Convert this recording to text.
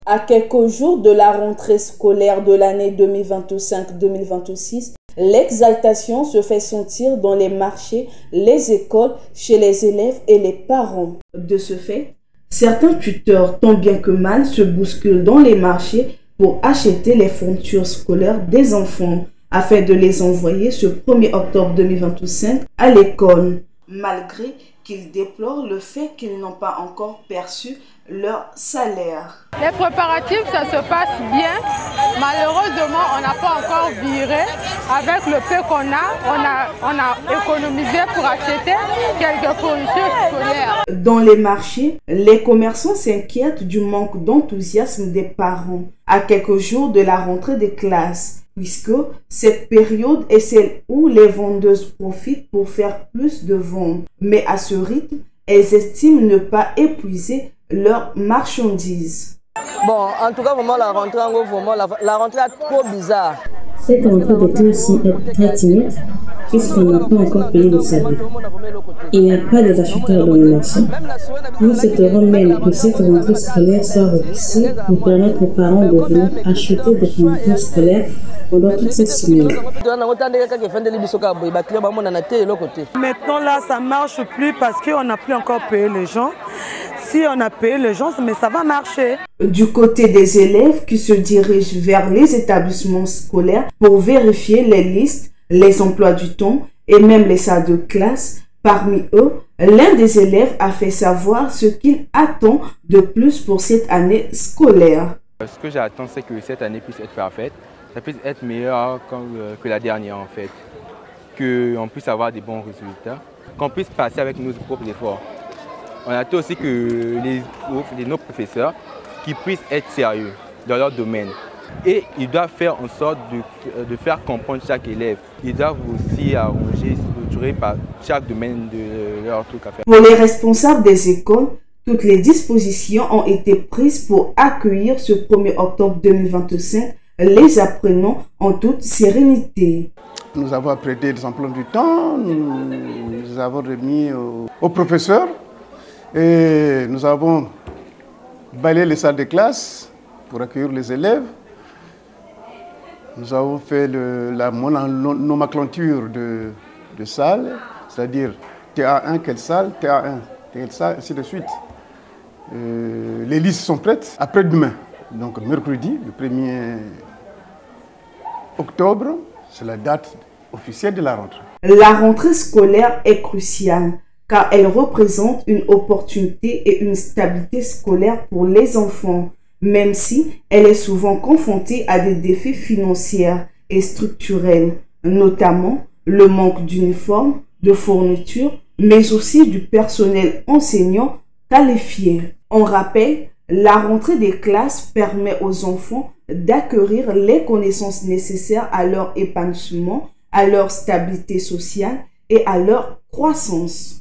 À quelques jours de la rentrée scolaire de l'année 2025-2026, l'exaltation se fait sentir dans les marchés, les écoles, chez les élèves et les parents. De ce fait, certains tuteurs, tant bien que mal, se bousculent dans les marchés pour acheter les fournitures scolaires des enfants afin de les envoyer ce 1er octobre 2025 à l'école, malgré qu'ils déplorent le fait qu'ils n'ont pas encore perçu leur salaire. Les préparatifs, ça se passe bien. Malheureusement, on n'a pas encore viré. Avec le peu qu'on a, on a économisé pour acheter quelques fournitures scolaires. Dans les marchés, les commerçants s'inquiètent du manque d'enthousiasme des parents à quelques jours de la rentrée des classes, puisque cette période est celle où les vendeuses profitent pour faire plus de ventes. Mais à ce rythme, elles estiment ne pas épuiser leurs marchandises. Bon, en tout cas, vraiment, la rentrée est trop bizarre. Cette rentrée de classe-ci est très timide puisqu'on n'a pas encore payé le salaire. Il n'y a pas des acheteurs dans le marché. Nous souhaiterons même que cette rentrée scolaire soit repoussée pour permettre aux parents de venir acheter des fournitures scolaires pendant toute cette semaine. Maintenant là, ça ne marche plus parce qu'on n'a plus encore payé les gens. Si on a payé les gens, mais ça va marcher. Du côté des élèves qui se dirigent vers les établissements scolaires pour vérifier les listes, les emplois du temps et même les salles de classe, parmi eux, l'un des élèves a fait savoir ce qu'il attend de plus pour cette année scolaire. Ce que j'attends, c'est que cette année puisse être parfaite, ça puisse être meilleur que la dernière en fait, qu'on puisse avoir des bons résultats, qu'on puisse passer avec nos propres efforts. On attend aussi que nos professeurs qui puissent être sérieux dans leur domaine. Et ils doivent faire en sorte de faire comprendre chaque élève. Ils doivent aussi arranger, structurer par chaque domaine de leur truc à faire. Pour les responsables des écoles, toutes les dispositions ont été prises pour accueillir ce 1er octobre 2025 les apprenants en toute sérénité. Nous avons apprêté des emplois du temps, nous avons remis aux professeurs. Et nous avons balayé les salles de classe pour accueillir les élèves. Nous avons fait la nomenclature de salles, c'est-à-dire TA1, quelle salle, TA1, quelle salle, ainsi de suite. Les listes sont prêtes après-demain, donc mercredi, le 1er octobre, c'est la date officielle de la rentrée. La rentrée scolaire est cruciale, car elle représente une opportunité et une stabilité scolaire pour les enfants, même si elle est souvent confrontée à des défis financiers et structurels, notamment le manque d'uniformes, de fournitures, mais aussi du personnel enseignant qualifié. On rappelle, la rentrée des classes permet aux enfants d'acquérir les connaissances nécessaires à leur épanouissement, à leur stabilité sociale et à leur croissance.